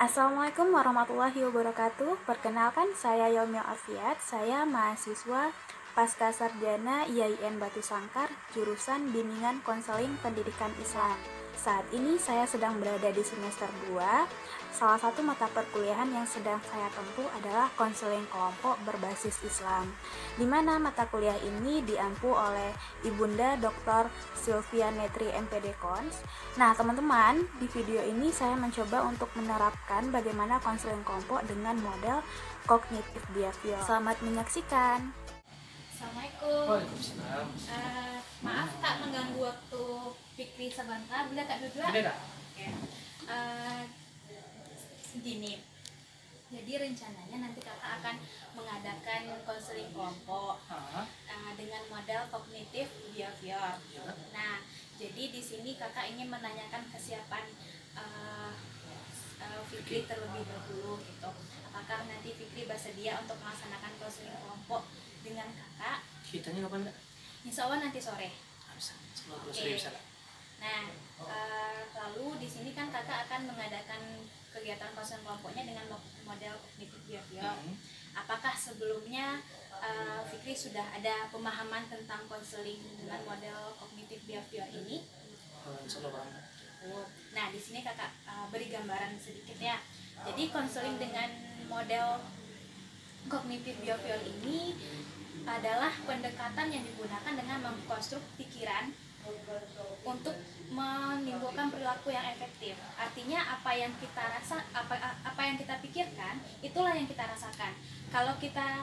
Assalamualaikum warahmatullahi wabarakatuh. Perkenalkan, saya Yomil Afiat. Saya mahasiswa Pasca Sarjana IAIN Batu Sangkar, jurusan Bimbingan Konseling Pendidikan Islam. Saat ini saya sedang berada di semester 2. Salah satu mata perkuliahan yang sedang saya tempuh adalah konseling kelompok berbasis Islam, di mana mata kuliah ini diampu oleh Ibunda Dr. Sylvia Netri MPD Kons. Nah teman-teman, di video ini saya mencoba untuk menerapkan bagaimana konseling kelompok dengan model cognitive behavior. Selamat menyaksikan. Assalamualaikum. Waalaikumsalam. Maaf Kak mengganggu waktu Fikri sebentar. Bila Kak duduk? Boleh Kak? Oke. Gini. Jadi rencananya nanti Kakak akan mengadakan konseling kelompok dengan model cognitive behavior. Nah, jadi di sini Kakak ingin menanyakan kesiapan Fikri terlebih dahulu gitu. Apakah nanti Fikri bersedia untuk melaksanakan konseling kelompok dengan Kakak? Ceritanya kapan Kak? Insya Allah nanti sore. Bisa. Sore bisa Kak. Nah, lalu di sini kan Kakak akan mengadakan kegiatan konseling kelompoknya dengan model cognitive behavior. Apakah sebelumnya Fikri sudah ada pemahaman tentang konseling dengan model cognitive behavior ini? Insya Allah paham. Nah, di sini Kakak beri gambaran sedikit ya. Jadi konseling dengan model cognitive behavior ini adalah pendekatan yang digunakan dengan mengkonstruk pikiran untuk menimbulkan perilaku yang efektif. Artinya apa yang kita pikirkan, itulah yang kita rasakan. Kalau kita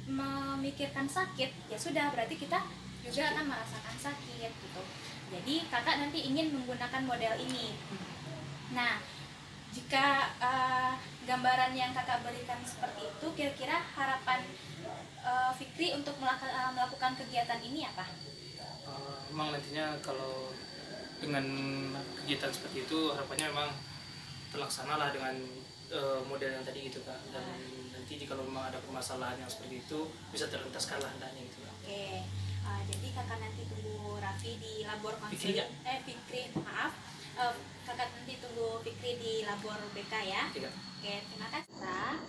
memikirkan sakit, ya sudah, berarti kita juga akan merasakan sakit gitu. Jadi Kakak nanti ingin menggunakan model ini. Nah, jika gambaran yang Kakak berikan seperti itu, kira-kira harapan Fikri untuk melakukan kegiatan ini apa? Memang nantinya kalau dengan kegiatan seperti itu harapannya memang terlaksana lah dengan model yang tadi gitu Kak. Dan nanti jika memang ada permasalahan yang seperti itu bisa terlintaskan lah hendaknya gitu Kak. Oke, jadi Kakak nanti tunggu Raffi di labor konseling. Fikri, maaf. Kakak nanti tunggu Fikri di labor BK ya. Tidak. Oke, terima kasih.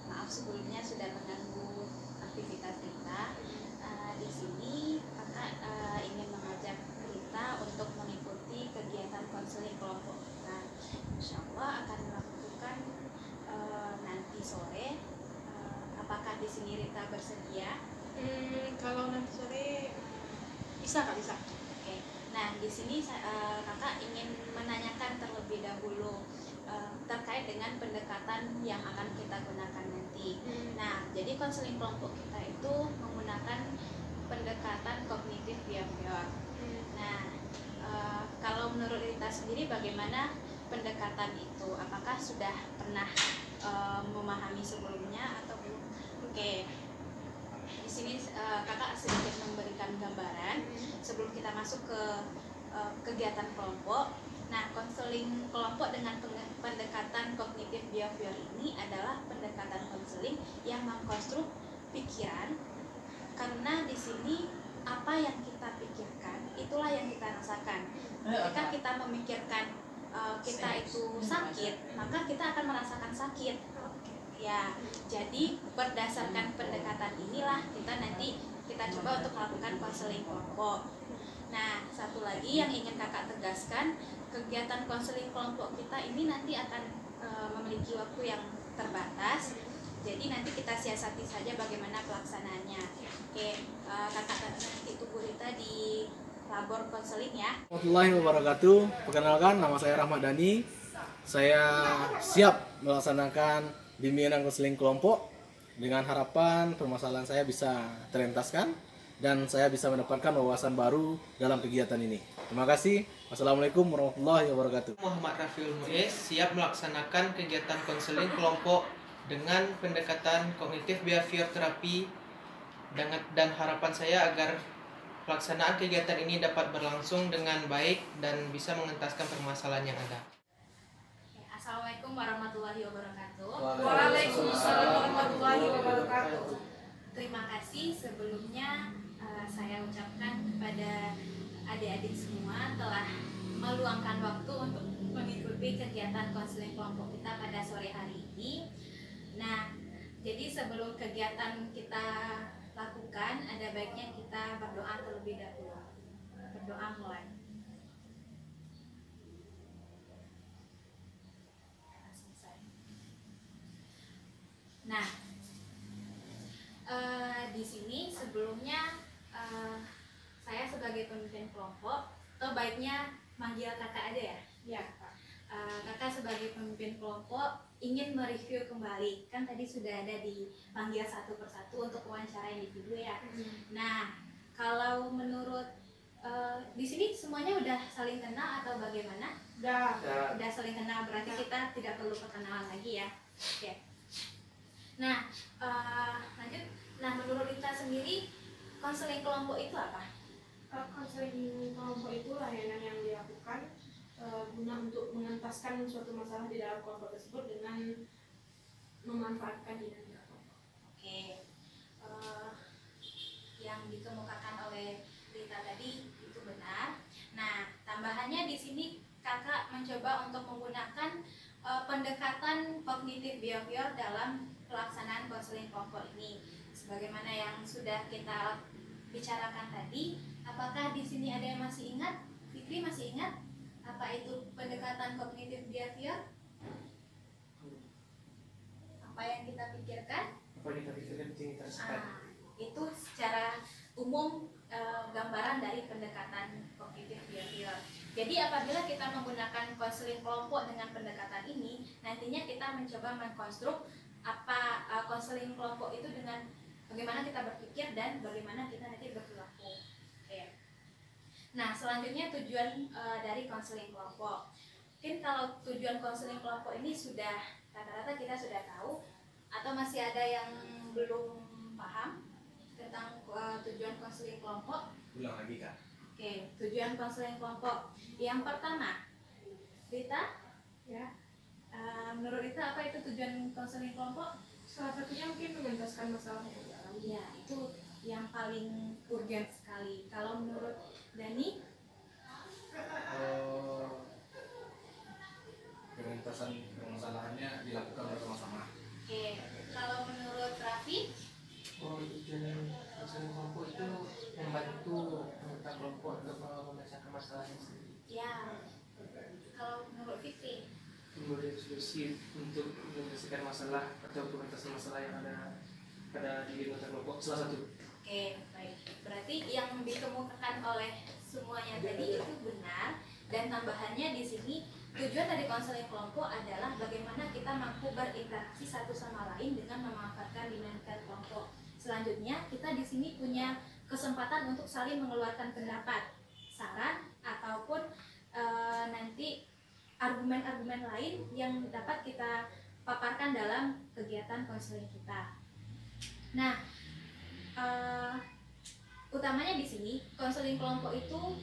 Maaf sebelumnya sudah mengganggu aktivitas kita. Di sini Kakak ingin mengajak kita untuk mengikuti kegiatan konseling kelompok kita. Insya Allah akan melakukan nanti sore. Apakah di sini Rita bersedia? Kalau nanti sore bisa Kak, bisa. Oke. Nah, di sini Kakak ingin menanyakan terlebih dahulu terkait dengan pendekatan yang akan kita gunakan nanti. Nah, jadi konseling kelompok kita itu menggunakan pendekatan cognitive behavior. Nah, kalau menurut Rita sendiri bagaimana pendekatan itu? Apakah sudah pernah memahami sebelumnya atau belum? Oke. Di sini Kakak sedikit memberikan gambaran sebelum kita masuk ke kegiatan kelompok. Nah, konseling kelompok dengan pendekatan cognitive behavior ini adalah pendekatan konseling yang mengkonstruk pikiran, karena di sini apa yang kita pikirkan itulah yang kita rasakan. Ketika kita memikirkan kita itu sakit, maka kita akan merasakan sakit. Ya, jadi berdasarkan pendekatan inilah kita coba untuk melakukan konseling kelompok. Nah, satu lagi yang ingin Kakak tegaskan, kegiatan konseling kelompok kita ini nanti akan memiliki waktu yang terbatas. Jadi nanti kita siasati saja bagaimana pelaksanaannya. Oke, Kakak nanti tunggu Rita di labor konseling ya. Warahmatullahi wabarakatuh. Perkenalkan, nama saya Rahmat Dhani. Saya siap melaksanakan bimbingan konseling kelompok dengan harapan permasalahan saya bisa terentaskan dan saya bisa mendapatkan wawasan baru dalam kegiatan ini. Terima kasih. Wassalamualaikum warahmatullahi wabarakatuh. Muhammad Rafiul Muiz siap melaksanakan kegiatan konseling kelompok dengan pendekatan kognitif behavior terapi dan harapan saya agar pelaksanaan kegiatan ini dapat berlangsung dengan baik dan bisa mengentaskan permasalahan yang ada. Assalamualaikum warahmatullahi wabarakatuh. Waalaikumsalam warahmatullahi wabarakatuh. Terima kasih sebelumnya saya ucapkan kepada adik-adik semua telah meluangkan waktu untuk mengikuti menutupi kegiatan konseling kelompok kita pada sore hari ini. Nah, jadi sebelum kegiatan kita lakukan, ada baiknya kita berdoa terlebih dahulu. Berdoa mulai. Nah, di sini sebelumnya saya sebagai pemimpin kelompok, atau baiknya manggil kakak aja ya? Ya, Pak. Kakak sebagai pemimpin kelompok ingin mereview kembali, kan tadi sudah ada dipanggil satu persatu untuk wawancara individu ya. Nah, kalau menurut di sini semuanya udah saling kenal atau bagaimana? Udah. Udah saling kenal, berarti kita tidak perlu perkenalan lagi ya. Oke. Nah, lanjut. Nah, menurut kita sendiri konseling kelompok itu apa? Konseling kelompok itu layanan yang dilakukan guna untuk mengentaskan suatu masalah di dalam kelompok tersebut dengan memanfaatkan dinamika kelompok. Oke. Yang dikemukakan oleh Rita tadi itu benar. Nah, tambahannya di sini kakak mencoba untuk menggunakan pendekatan kognitif behavior dalam pelaksanaan konseling kelompok ini. Sebagaimana yang sudah kita bicarakan tadi, apakah di sini ada yang masih ingat? Fikri masih ingat apa itu pendekatan kognitif behavior? Apa yang kita pikirkan? Apa yang kita pikirkan kita Itu secara umum gambaran dari pendekatan kognitif behavior. Jadi apabila kita menggunakan konseling kelompok dengan pendekatan ini, nantinya kita mencoba mengkonstruk apa konseling kelompok itu dengan bagaimana kita berpikir dan bagaimana kita nanti berperilaku. Oke. Nah, selanjutnya tujuan dari konseling kelompok. Mungkin kalau tujuan konseling kelompok ini sudah rata-rata kita sudah tahu, atau masih ada yang belum paham tentang tujuan konseling kelompok? Ulang lagi Kak. Oke, tujuan konseling kelompok. Yang pertama, Rita, Ya, menurut Rita apa itu tujuan konseling kelompok? salah satunya mungkin mengentaskan masalah yang dialami. Ya, itu yang paling urgent sekali. Kalau menurut Dani? Pengentasan permasalahannya dilakukan bersama-sama. Oke, kalau menurut Raffi? Tujuan konseling kelompok itu membantu anggota kelompok untuk memecahkan masalahnya sendiri. Ya. Kalau menurut Fikri? memberi solusi untuk menyelesaikan masalah atau pengentasan masalah yang ada pada diri anggota kelompok, salah satu. Oke, baik. Berarti yang dikemukakan oleh semuanya tadi itu benar, dan tambahannya di sini tujuan dari konseling kelompok adalah bagaimana kita mampu berinteraksi satu sama lain dengan memanfaatkan dinamika kelompok. Selanjutnya, kita di sini punya kesempatan untuk saling mengeluarkan pendapat, saran, ataupun nanti argumen-argumen lain yang dapat kita paparkan dalam kegiatan konseling kita. Nah, utamanya di sini konseling kelompok itu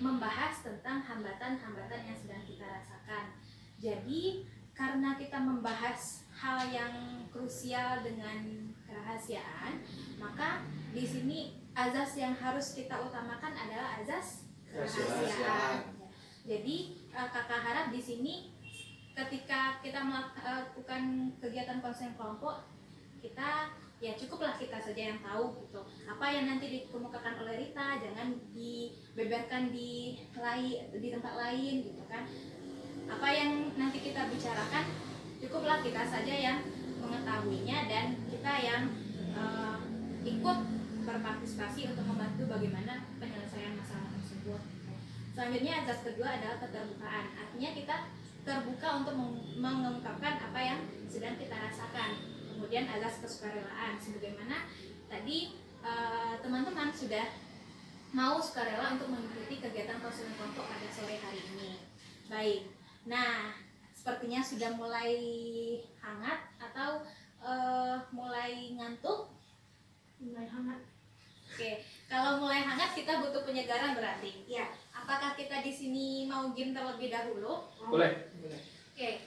membahas tentang hambatan-hambatan yang sedang kita rasakan. Jadi, karena kita membahas hal yang krusial dengan kerahasiaan, maka di sini azas yang harus kita utamakan adalah azas kerahasiaan. Jadi kakak harap di sini ketika kita melakukan kegiatan konseling kelompok, kita ya cukuplah kita saja yang tahu gitu. Apa yang nanti dikemukakan oleh Rita jangan dibeberkan di tempat lain gitu kan. Apa yang nanti kita bicarakan cukuplah kita saja yang mengetahuinya dan kita yang ikut berpartisipasi untuk membantu bagaimana penyelesaian masalah tersebut. Selanjutnya azas kedua adalah keterbukaan. Artinya kita terbuka untuk mengungkapkan apa yang sedang kita rasakan. Kemudian azas kesukarelaan, sebagaimana tadi teman-teman sudah mau sukarela untuk mengikuti kegiatan konseling kelompok pada sore hari ini. Baik, nah sepertinya sudah mulai hangat atau mulai ngantuk? Mulai hangat. Oke, kalau mulai hangat kita butuh penyegaran berarti. Ya, apakah kita di sini mau game terlebih dahulu? Boleh. Oke,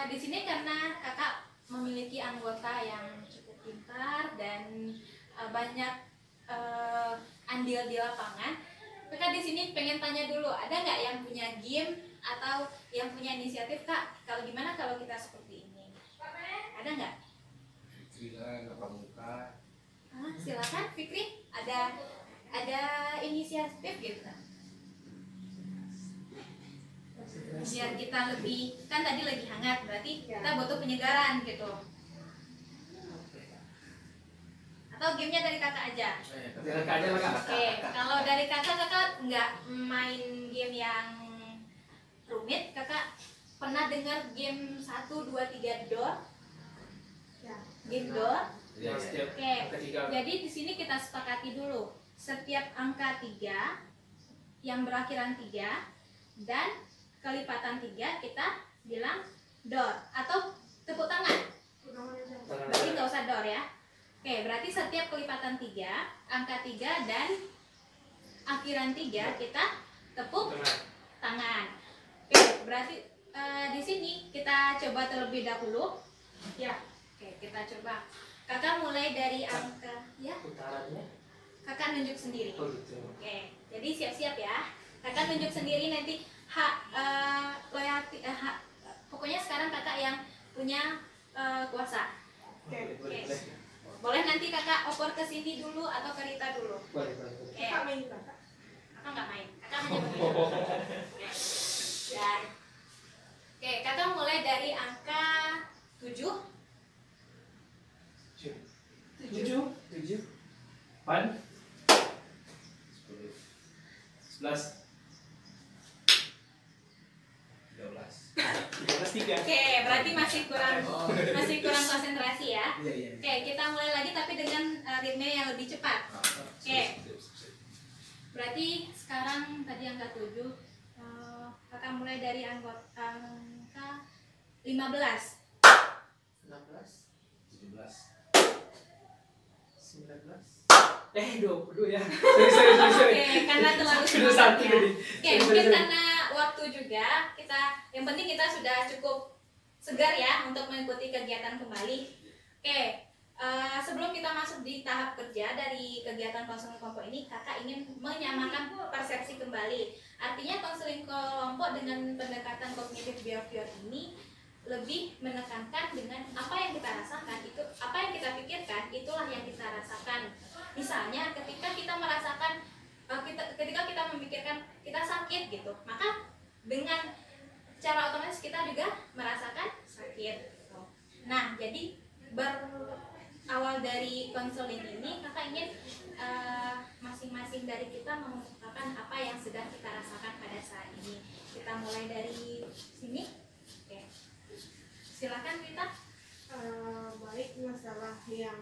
di sini karena kakak memiliki anggota yang cukup pintar dan banyak andil di lapangan, Kakak di sini pengen tanya dulu, ada nggak yang punya game atau yang punya inisiatif Kak? Kalau gimana kalau kita seperti ini? Ada nggak? Gila, nggak pramuka. Silakan Fikri, ada inisiatif gitu kan? Biar kita lebih, kan tadi lagi hangat, berarti kita butuh penyegaran gitu. Atau gamenya dari kakak aja? Dari kakak aja lah kak. Oke, kalau dari kakak nggak main game yang rumit, kakak pernah dengar game 1, 2, 3 door? Ya. Game door? Ya, setiap Oke, angka 3. jadi di sini kita sepakati dulu. Setiap angka 3 yang berakhiran 3 dan kelipatan 3 kita bilang door atau tepuk tangan. Berarti nggak usah door ya. Oke, berarti setiap kelipatan 3, angka 3 dan akhiran 3 kita tepuk tangan. Oke, berarti di sini kita coba terlebih dahulu. Ya. Oke, kita coba. Kakak mulai dari angka ya. Putarannya. Kakak nunjuk sendiri. Oh gitu. Oke, jadi siap-siap ya. Kakak nunjuk sendiri nanti loyalty pokoknya sekarang kakak yang punya kuasa. Oke. Boleh nanti kakak oper ke sini dulu atau ke Rita dulu. Boleh. Oke. Kakak main kakak. Kakak nggak main. Kakak hanya berdiri. Dan oke, kakak mulai dari angka 7. 7. Pan. 11. 13. 3. Oke, berarti masih kurang konsentrasi ya. Iya. Oke, kita mulai lagi tapi dengan ritme yang lebih cepat. Oke. Berarti sekarang tadi angka 7, kakak mulai dari angka 15. 16. 17. 19. 20 ya. Sorry. Oke, karena terlalu Sudah semangat satu ya. tadi. Oke, mungkin karena waktu juga yang penting kita sudah cukup segar ya untuk mengikuti kegiatan kembali. Oke, sebelum kita masuk di tahap kerja dari kegiatan konseling kelompok ini, kakak ingin menyamakan persepsi kembali. Artinya konseling kelompok dengan pendekatan kognitif behavior ini lebih menekankan dengan apa yang kita rasakan, itu apa yang kita pikirkan, itulah yang kita rasakan. Misalnya ketika kita merasakan ketika kita memikirkan kita sakit gitu, maka dengan cara otomatis kita juga merasakan sakit gitu. Nah, jadi berawal dari konseling ini kakak ingin masing-masing dari kita mengungkapkan apa yang sedang kita rasakan pada saat ini. Kita mulai dari sini. Oke. Silakan Rita. Baik, masalah yang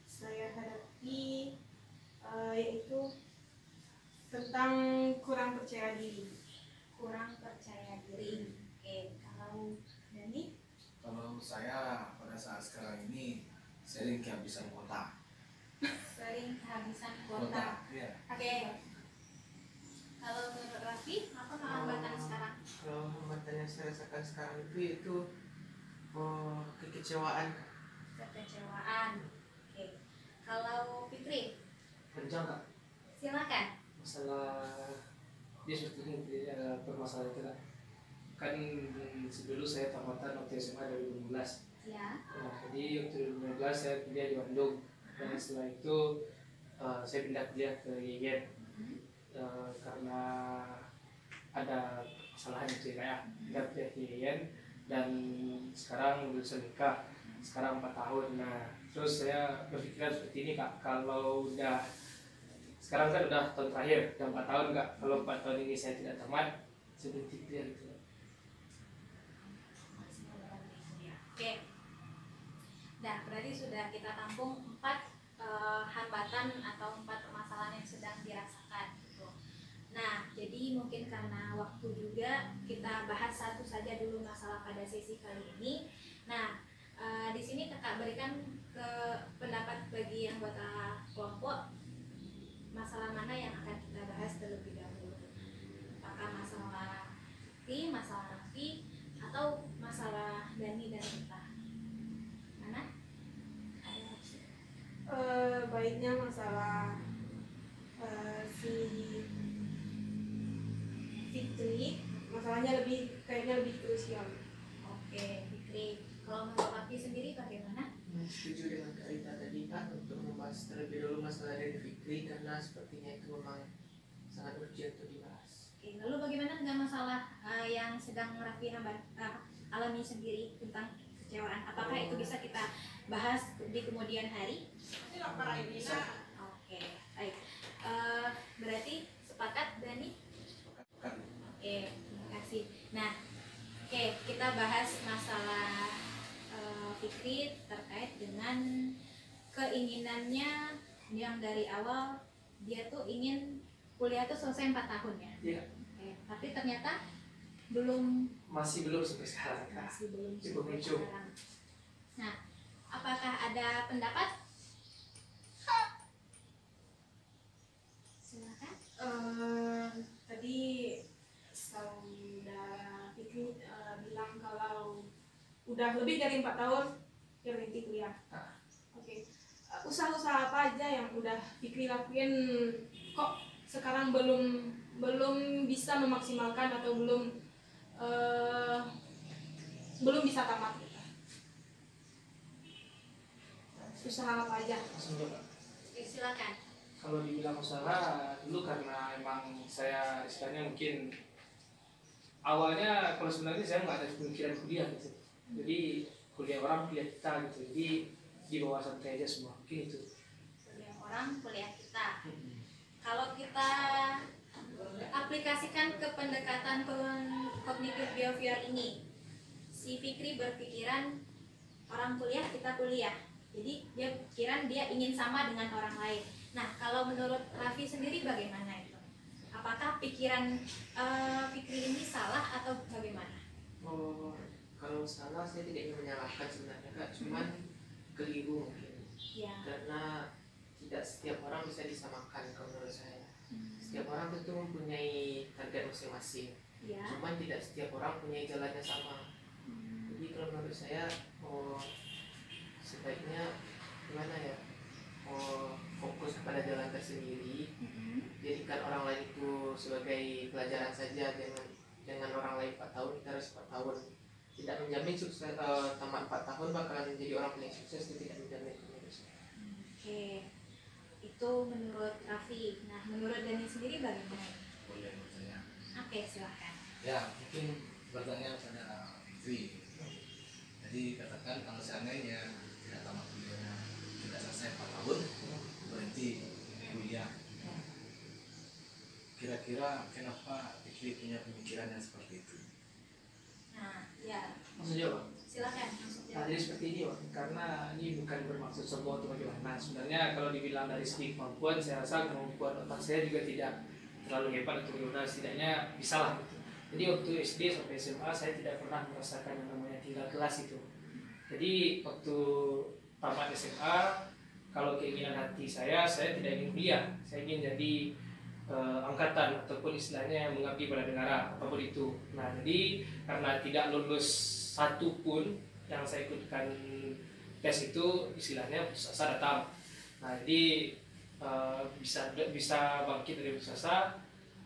saya hadapi yaitu tentang kurang percaya diri. Kurang percaya diri. Oke, kalau Dani? Kalau saya pada saat sekarang ini sering kehabisan kuota. Sering kehabisan kuota. Iya. Oke. Kalau menurut Raffi, apa hambatan sekarang? Kalau hambatan yang saya rasakan sekarang itu kekecewaan. Kekecewaan. Oke. Kalau Fitri, Panjang kak. silakan. Masalah dia seperti ini permasalahan itu kan sebelum saya tamatan waktu SMA 2015. Ya. Nah, jadi waktu 2015 saya kuliah di Bandung dan setelah itu saya pindah kuliah ke YIN karena ada kesalahan itu ya, pindah kuliah ke YIN dan sekarang lulus nikah sekarang 4 tahun. Nah, terus saya berpikiran seperti ini kak, kalau udah sekarang kan udah tahun terakhir, udah 4 tahun kak, kalau 4 tahun ini saya tidak tamat, saya berpikir gitu. Oke. Nah, berarti sudah kita tampung 4 hambatan atau 4 permasalahan yang sedang dirasakan gitu. Nah, jadi mungkin karena waktu juga kita bahas satu saja dulu masalah pada sesi kali ini. Nah, di sini kakak berikan ke pendapat bagi anggota kelompok masalah mana yang akan kita bahas terlebih dahulu. Apakah masalah Raffi atau masalah Dani dan Rita? Mana? Ada opsi. Baiknya masalah si Fikri, masalahnya kayaknya lebih krusial. Oke, Fikri. Kalau menurut Raffi sendiri bagaimana? Setuju dengan Kak Rita tadi Kak untuk membahas terlebih dulu masalah dari Fikri karena sepertinya itu memang sangat urgent untuk dibahas. Oke, lalu bagaimana dengan masalah yang sedang Raffi alami sendiri tentang kekecewaan? Apakah itu bisa kita bahas di kemudian hari? Oke, baik. Berarti sepakat, Dani? Oke, terima kasih. Nah, oke, kita bahas masalah Fikri terkait dengan keinginannya yang dari awal dia tuh ingin kuliah tuh selesai 4 tahun ya. Iya. Oke, tapi ternyata Masih belum sampai sekarang Kak. masih belum Cukup sampai lucu. sekarang. Nah, apakah ada pendapat? Silakan. Tadi saudara Fikri bilang kalau udah lebih dari 4 tahun dia berhenti kuliah. Oke. Usaha-usaha apa aja yang udah Fikri lakuin kok sekarang belum bisa memaksimalkan atau belum bisa tamat? Usaha apa aja? Langsung coba. Oke, silakan. Kalau dibilang usaha dulu karena emang saya istilahnya mungkin awalnya kalau sebenarnya saya nggak ada pemikiran kuliah gitu. Jadi kuliah orang kuliah kita gitu. Jadi di bawah santai aja semua mungkin itu. Kuliah orang, kuliah kita. Kalau kita aplikasikan ke pendekatan kognitif behavior ini, si Fikri berpikiran orang kuliah, kita kuliah. Jadi dia pikiran dia ingin sama dengan orang lain. Nah, kalau menurut Raffi sendiri bagaimana itu? Apakah pikiran Fikri ini salah atau bagaimana? Oh, kalau salah saya tidak ingin menyalahkan sebenarnya Kak, cuman keliru mungkin. Ya. Karena tidak setiap orang bisa disamakan kalau menurut saya. Setiap orang tentu mempunyai target masing-masing. Ya. Cuman tidak setiap orang punya jalannya sama. Jadi kalau menurut saya sebaiknya gimana ya? Fokus kepada jalan tersendiri. Jadikan orang lain itu sebagai pelajaran saja, dengan orang lain 4 tahun kita harus 4 tahun. Tidak menjamin sukses tamat 4 tahun bakalan menjadi orang paling sukses, itu tidak menjamin. Oke, itu menurut Raffi. Nah, menurut Dani sendiri bagaimana? Boleh bertanya. Oke, silakan. Ya, mungkin bertanya pada Fikri. Jadi katakan kalau seandainya tidak tamat kuliahnya, tidak selesai 4 tahun, berhenti kuliah. Kira-kira kenapa Fikri punya pemikiran yang seperti itu? Nah, ya, Langsung jawab. silakan. Langsung Nah, jawab. jadi seperti ini, Wak. Karena ini bukan bermaksud sombong atau bagaimana. Sebenarnya kalau dibilang dari segi kemampuan, saya rasa kemampuan otak saya juga tidak terlalu hebat atau bagaimana, setidaknya bisa lah gitu. Jadi waktu SD sampai SMA saya tidak pernah merasakan yang namanya tinggal kelas itu. Jadi waktu tamat SMA, kalau keinginan hati saya tidak ingin kuliah. Saya ingin jadi angkatan ataupun istilahnya yang mengabdi pada negara, apapun itu. Nah, jadi karena tidak lulus satu pun yang saya ikutkan tes itu, istilahnya putus asa datang. Nah, jadi bisa bangkit dari putus asa.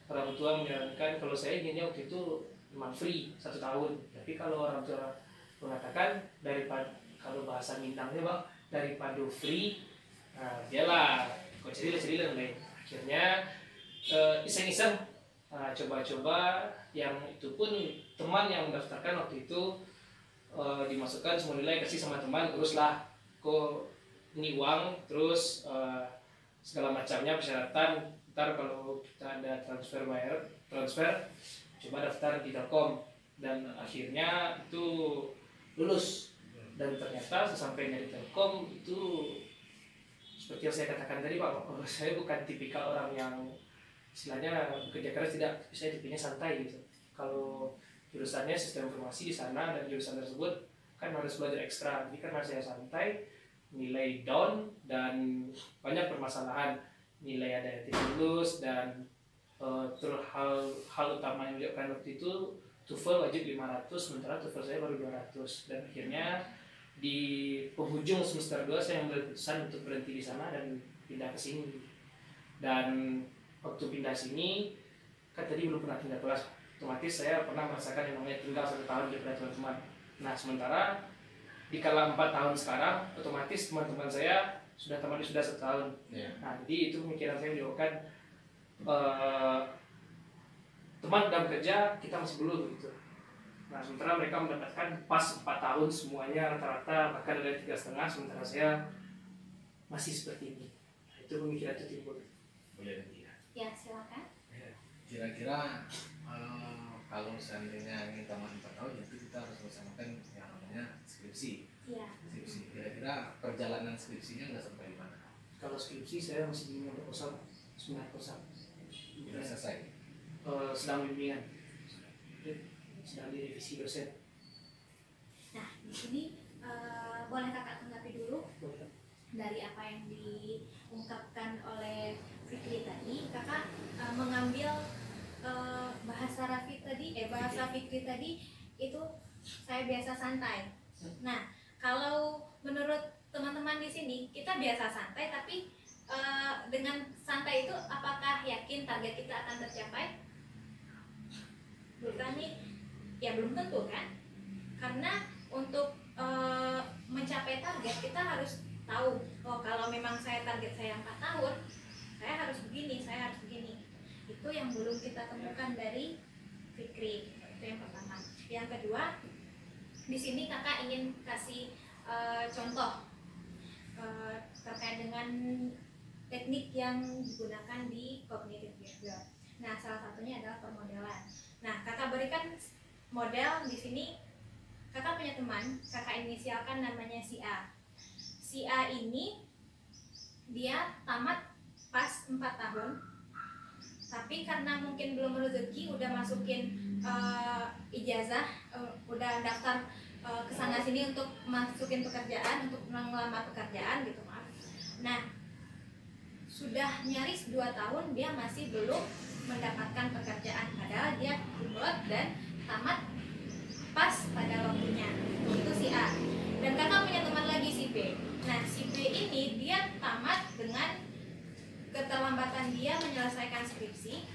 Orang tua menyarankan kalau saya inginnya waktu itu memang free 1 tahun. Tapi kalau orang tua mengatakan daripada, kalau bahasa Minangnya Bang, daripada free, nah dialah kok cerita lain. Akhirnya iseng-iseng coba-coba, yang itu pun teman yang mendaftarkan waktu itu dimasukkan semua nilai, kasih sama teman, teruslah kok ini uang, terus segala macamnya persyaratan. Ntar kalau kita ada transfer coba daftar di Telkom, dan akhirnya itu lulus. Dan ternyata sesampainya di Telkom itu seperti yang saya katakan tadi Pak, saya bukan tipikal orang yang istilahnya bekerja keras, tidak, saya tipenya santai gitu. Kalau jurusannya sistem informasi di sana dan jurusan tersebut kan harus belajar ekstra, jadi karena saya santai, nilai down dan banyak permasalahan, nilai ada yang tidak lulus, dan terus hal utama yang menyebabkan waktu itu TOEFL wajib 500, sementara TOEFL saya baru 200, dan akhirnya di penghujung semester 2 saya mengambil keputusan untuk berhenti di sana dan pindah ke sini. Dan waktu pindah sini kan tadi belum pernah tinggal kelas, otomatis saya pernah merasakan yang namanya tinggal 1 tahun di teman-teman. Nah sementara di kala 4 tahun sekarang, otomatis teman-teman saya sudah tamatnya sudah 1 tahun. Nah jadi itu pemikiran saya menyebabkan teman dalam kerja kita masih belum gitu. Nah sementara mereka mendapatkan pas 4 tahun semuanya rata-rata, bahkan ada 3,5, sementara saya masih seperti ini. Nah, itu pemikiran itu timbul. Ya silakan. Kira-kira kalau seandainya ingin tamat 4 tahun, itu kita harus melaksanakan yang namanya skripsi. Iya. Skripsi. Kira-kira perjalanan skripsinya nggak sampai di mana? Kalau skripsi saya masih di proposal, sebenarnya proposal. Sudah selesai. Sedang bimbingan, sedang direvisi dosen. Nah di sini boleh kakak tanggapi dulu dari apa yang diungkapkan oleh Fikri tadi. Kakak mengambil bahasa Fikri tadi itu saya biasa santai. Nah kalau menurut teman-teman di sini kita biasa santai, tapi dengan santai itu apakah yakin target kita akan tercapai? Bertanya ya belum tentu kan, karena untuk mencapai target kita harus tahu, oh kalau memang target saya 4 tahun, saya harus begini, saya harus begini. Itu yang belum kita temukan dari Fikri. Itu yang pertama. Yang kedua, di sini kakak ingin kasih contoh terkait dengan teknik yang digunakan di cognitive behavior. Nah salah satunya adalah permodelan. Nah kakak berikan model di sini. Kakak punya teman, kakak inisialkan namanya si A. Si A ini dia tamat pas 4 tahun, tapi karena mungkin belum rezeki udah masukin ijazah, udah daftar kesana sini untuk masukin pekerjaan, untuk melamar pekerjaan gitu maaf. Nah sudah nyaris 2 tahun dia masih belum mendapatkan pekerjaan, padahal dia kumlot dan tamat pas pada waktunya. Itu si A. Dan kakak punya teman lagi si B. Nah si B ini dia tamat dengan keterlambatan dia menyelesaikan skripsi,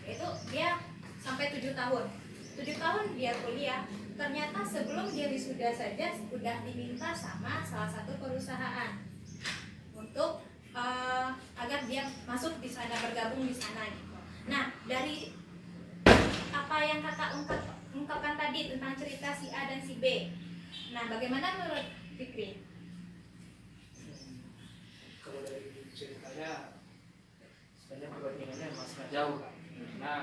yaitu dia sampai 7 tahun. 7 tahun dia kuliah, ternyata sebelum dia wisuda saja sudah diminta sama salah satu perusahaan untuk agar dia masuk di sana, bergabung di sana gitu. Nah dari apa yang kakak ungkapkan tadi tentang cerita si A dan si B, nah bagaimana menurut Fikri? Kalau dari ceritanya sebenarnya perbandingannya masih jauh kan, karena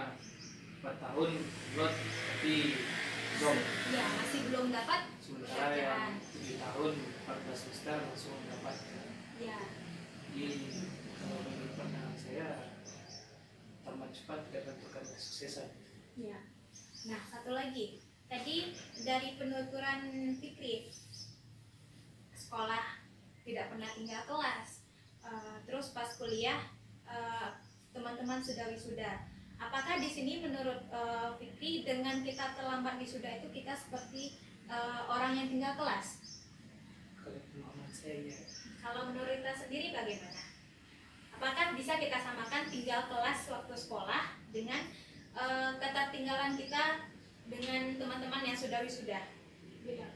4 tahun buat tapi belum. Ya masih belum dapat. Sementara yang 7 tahun 14 semester langsung dapat. Ya. Jadi kalau menurut pandangan saya tamat cepat tidak menentukan kesuksesan. Ya. Nah satu lagi, tadi dari penuturan Fikri, sekolah tidak pernah tinggal kelas, terus pas kuliah teman-teman sudah wisuda. Apakah di sini menurut Fikri dengan kita terlambat wisuda itu kita seperti orang yang tinggal kelas? Kalau pemahaman saya ya. Kalau menurut kita sendiri bagaimana? Apakah bisa kita samakan tinggal kelas waktu sekolah dengan ketertinggalan kita dengan teman-teman yang sudah wisuda? Beda.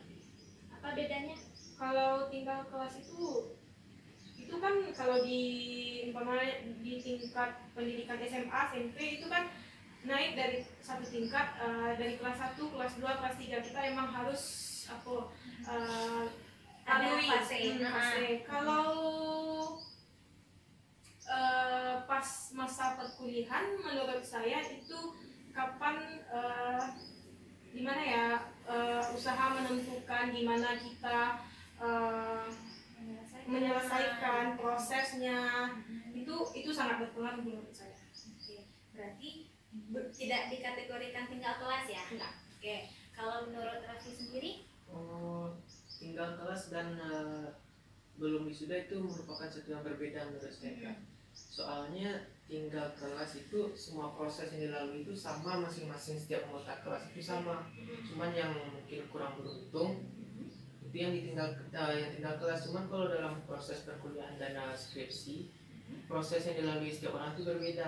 Apa bedanya? Kalau tinggal kelas itu kan kalau di tingkat pendidikan SMA, SMP itu kan naik dari satu tingkat, dari kelas 1, kelas 2, kelas 3 kita emang harus lalui fase. Kalau pas masa perkuliahan menurut saya itu kapan gimana ya, usaha menentukan gimana kita menyelesaikan prosesnya, itu sangat berpengaruh menurut saya. Oke, berarti tidak dikategorikan tinggal kelas ya? Enggak. Oke, kalau menurut Raffi sendiri? Tinggal kelas dan belum wisuda itu merupakan satu yang berbeda menurut saya. Soalnya tinggal kelas itu semua proses yang dilalui itu sama, masing-masing setiap anggota kelas itu sama. Cuman yang mungkin kurang beruntung itu yang tinggal kelas. Cuman kalau dalam proses perkuliahan dan skripsi, proses yang dilalui setiap orang itu berbeda.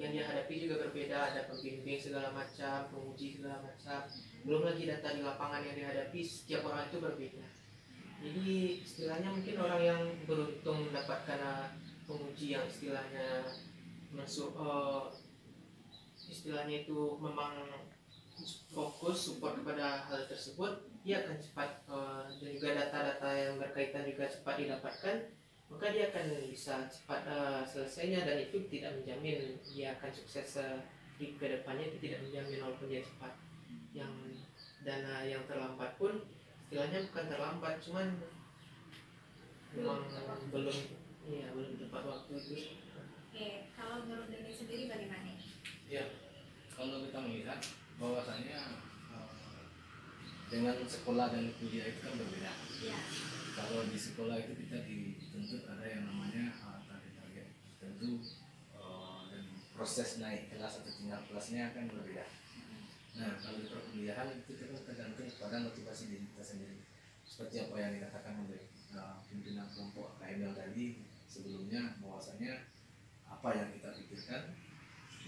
yang dia hadapi juga berbeda, ada pembimbing segala macam, penguji segala macam, belum lagi data di lapangan yang dihadapi, setiap orang itu berbeda. Jadi istilahnya mungkin orang yang beruntung mendapatkan penguji yang istilahnya istilahnya itu memang fokus support kepada hal tersebut, dia akan cepat dan juga data-data yang berkaitan juga cepat didapatkan, maka dia akan bisa cepat selesainya, dan itu tidak menjamin dia akan sukses di kedepannya, itu tidak menjamin walaupun dia cepat. Yang dana yang terlambat pun istilahnya bukan terlambat, cuman memang belum tepat waktu itu. Oke, kalau menurut Dani sendiri bagaimana? Ya, kalau kita melihat bahwasanya dengan sekolah dan kuliah itu kan berbeda. Ya. Kalau di sekolah itu kita dituntut ada yang namanya target-target tertentu, dan proses naik kelas atau tingkat kelasnya akan berbeda. Nah, kalau di perkuliahan itu kita tergantung pada motivasi diri kita sendiri. Seperti apa yang dikatakan oleh pimpinan kelompok KML tadi sebelumnya, bahwasanya apa yang kita pikirkan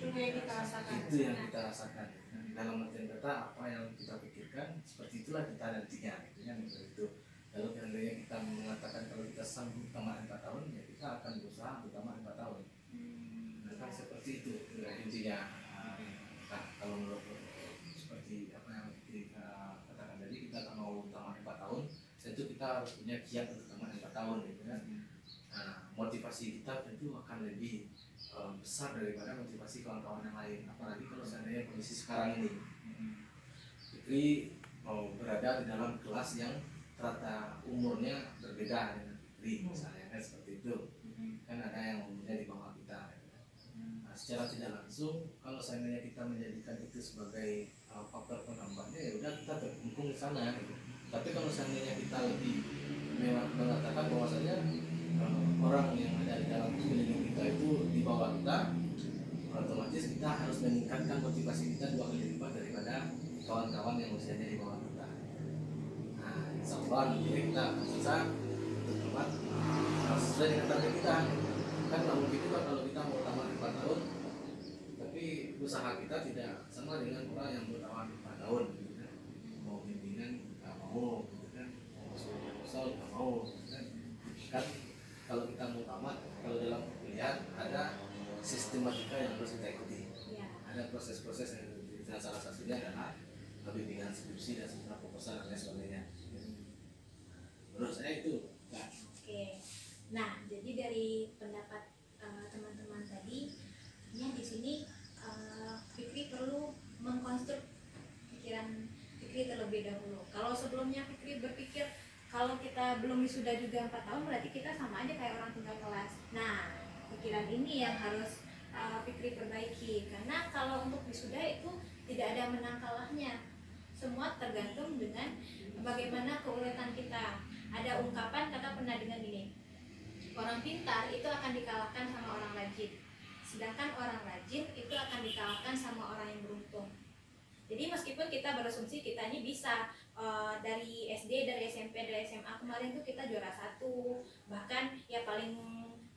Itu yang kita rasakan. itu yang kita rasakan. Dalam artian kata, apa yang kita pikirkan seperti itulah kita nantinya, gitu kan, itu. Lalu seandainya kita mengatakan kalau kita sanggup tamat 4 tahun, ya kita akan berusaha untuk tamat 4 tahun. Nah, kan seperti itu intinya. Nah, kalau menurut seperti apa yang kita katakan tadi, kita akan mau tamat 4 tahun, tentu kita harus punya kiat untuk tamat 4 tahun, gitu kan. Nah, motivasi kita tentu akan lebih besar daripada motivasi kawan-kawan yang lain, apalagi kalau seandainya kondisi sekarang ini Fikri berada di dalam kelas yang rata umurnya berbeda dengan Fikri, misalnya kan seperti itu, kan ada yang umurnya di bawah kita. Nah, secara tidak langsung kalau seandainya kita menjadikan itu sebagai faktor penambahnya, ya udah kita terkungkung di sana, gitu. Tapi kalau seandainya kita lebih mengatakan bahwasanya orang yang ada di dalam sekeliling kita itu di bawah kita, otomatis kita harus meningkatkan motivasi kita 2 kali lipat daripada kawan-kawan yang usianya di bawah kita. Nah, insya Allah nanti kita akan bisa untuk tamat sesuai dengan target kita. Kan nggak mungkin juga kalau kita mau tamat 4 tahun, tapi usaha kita tidak sama dengan orang yang mau tamat 4 tahun, gitu kan. Mau bimbingan nggak mau, gitu kan. Mau proposal nggak mau, gitu kan. Kalau kita mau tamat, kalau dalam kuliah ada sistematika yang harus kita ikuti. Ada proses-proses yang harus kita, salah satunya adalah bimbingan skripsi dan setelah proposal dan lain sebagainya. Menurut saya itu. Oke. Nah, jadi dari pendapat teman-teman tadi, ya di sini Fikri perlu mengkonstruk pikiran Fikri terlebih dahulu. Kalau sebelumnya Fikri berpikir kalau kita belum wisuda juga 4 tahun, berarti kita sama aja kayak orang tinggal kelas. Nah, pikiran ini yang harus Fikri perbaiki, karena kalau untuk wisuda itu tidak ada menang kalahnya, semua tergantung dengan bagaimana keuletan kita. Ada ungkapan, kata pernah dengar gini, orang pintar itu akan dikalahkan sama orang rajin, sedangkan orang rajin itu akan dikalahkan sama orang yang beruntung. Jadi meskipun kita berasumsi kita ini bisa dari SD, dari SMP, dari SMA kemarin tuh kita juara 1, bahkan ya paling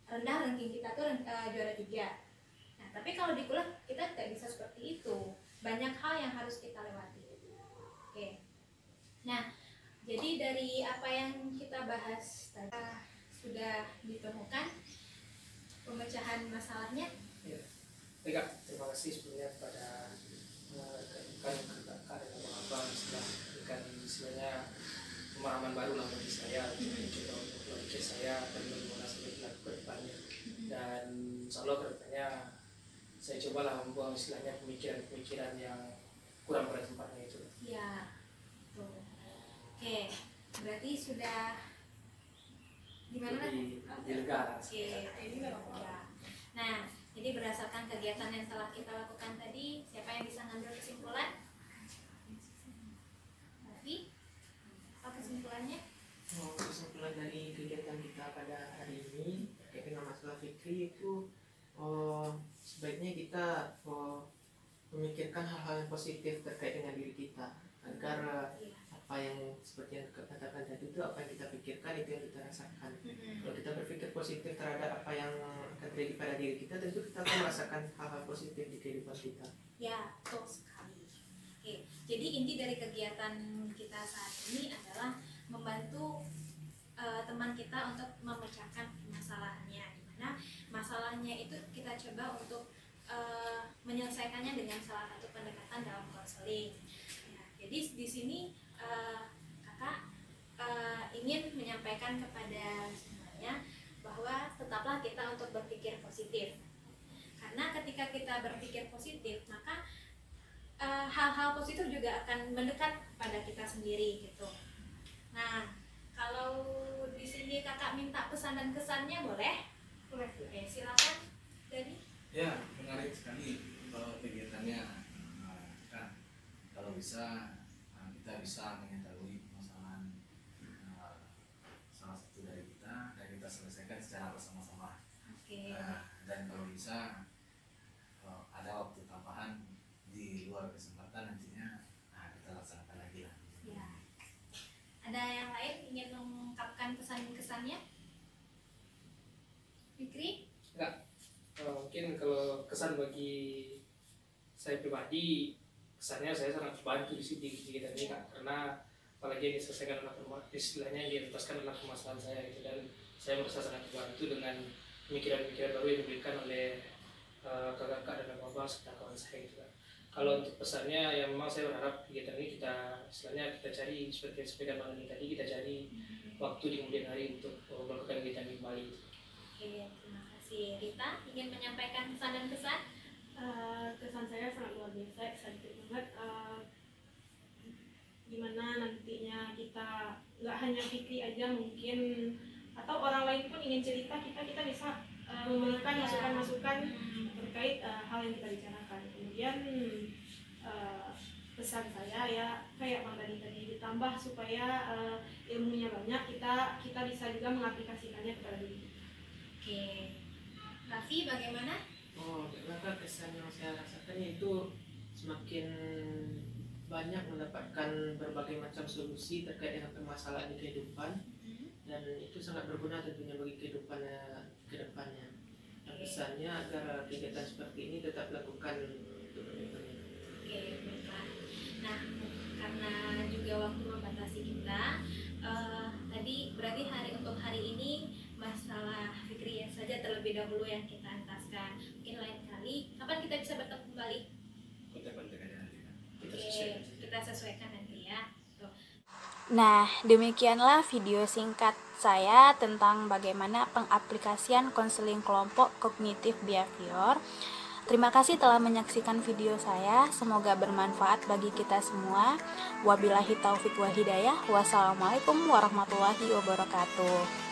rendah ranking kita tuh juara 3. Nah, tapi kalau di kuliah kita tidak bisa seperti itu. Banyak hal yang harus kita lewati. Oke. Nah, jadi dari apa yang kita bahas tadi sudah ditemukan pemecahan masalahnya. Ya. Baik, terima kasih sebelumnya kepada rekan-rekan dan abang sudah memberikan istilahnya pemahaman baru lah bagi saya, mencoba untuk berpikir saya dan bagaimana sampai dilakukan ke depannya. Dan insya Allah ke depannya saya cobalah membuang istilahnya pemikiran-pemikiran yang kurang pada tempatnya itu. Ya, tuh. Oke, berarti sudah gimana? Lebih lega. Oke, ini ya. Nah, jadi berdasarkan kegiatan yang telah kita lakukan tadi, siapa yang bisa ngambil kesimpulan? Tapi, apa kesimpulannya? Kesimpulan dari kegiatan kita pada hari ini terkait dengan masalah Fikri itu, sebaiknya kita memikirkan hal-hal yang positif terkait dengan diri kita, agar apa yang seperti yang katakan tadi itu, apa yang kita pikirkan itu yang kita rasakan. Kalau kita berpikir positif terhadap apa yang akan terjadi pada diri kita, tentu kita akan merasakan hal-hal positif di kehidupan kita. Ya, betul sekali. Oke, jadi inti dari kegiatan kita saat ini adalah membantu teman kita untuk memecahkan masalahnya, dimana masalahnya itu kita coba untuk menyelesaikannya dengan salah satu pendekatan dalam konseling. Ya, jadi di sini kakak ingin menyampaikan kepada semuanya bahwa tetaplah kita untuk berpikir positif, karena ketika kita berpikir positif maka hal-hal positif juga akan mendekat pada kita sendiri gitu. Nah, kalau di sini kakak minta pesan dan kesannya boleh? Boleh. Oke, silakan Dani. Ya, menarik sekali kalau kegiatannya. Kan kalau bisa kita bisa mengetahui permasalahan salah satu dari kita dan kita selesaikan secara bersama-sama. Oke. Dan kalau bisa ada waktu tambahan di luar kesempatan nantinya kita laksanakan lagi lah. Ya. Ada yang lain ingin mengungkapkan pesan kesannya? Fikri? Enggak. Mungkin kalau kesan bagi saya pribadi, kesannya saya sangat terbantu di kegiatan ini Kak, karena apalagi yang diselesaikan istilahnya yang dituntaskan adalah permasalahan saya gitu, dan saya merasa sangat terbantu dengan pemikiran-pemikiran baru yang diberikan oleh kakak-kakak dan abang-abang serta kawan saya gitu Kak. Kalau untuk pesannya ya memang saya berharap kegiatan ini kita istilahnya kita cari seperti yang disampaikan Bang Dani tadi, kita cari waktu di kemudian hari untuk melakukan kegiatan ini kembali. Oke, terima kasih. Rita ingin menyampaikan pesan dan kesan? Kesan saya sangat luar biasa, excited banget. Gimana nantinya kita nggak hanya Fikri aja mungkin, atau orang lain pun ingin cerita, kita bisa memberikan masukan-masukan terkait hal yang kita bicarakan. Kemudian pesan saya ya kayak Bang Dani tadi, ditambah supaya ilmunya banyak, kita bisa juga mengaplikasikannya kepada diri kita. Oke. Raffi bagaimana? Maka kesan yang saya rasakan yaitu semakin banyak mendapatkan berbagai macam solusi terkait dengan permasalahan di kehidupan, dan itu sangat berguna tentunya bagi kehidupannya ke depannya. Dan pesannya agar kegiatan seperti ini tetap dilakukan untuk kedepannya. Oke, baiklah. Nah, karena juga waktu membatasi kita, tadi berarti untuk hari ini masalah Fikri saja terlebih dahulu yang kita entaskan. Mungkin lain kali, kapan kita bisa bertemu kembali? Kita sesuaikan nanti ya. Tuh. Nah, demikianlah video singkat saya tentang bagaimana pengaplikasian konseling kelompok kognitif behavior. Terima kasih telah menyaksikan video saya. Semoga bermanfaat bagi kita semua. Wabillahi taufik wa hidayah. Wassalamualaikum warahmatullahi wabarakatuh.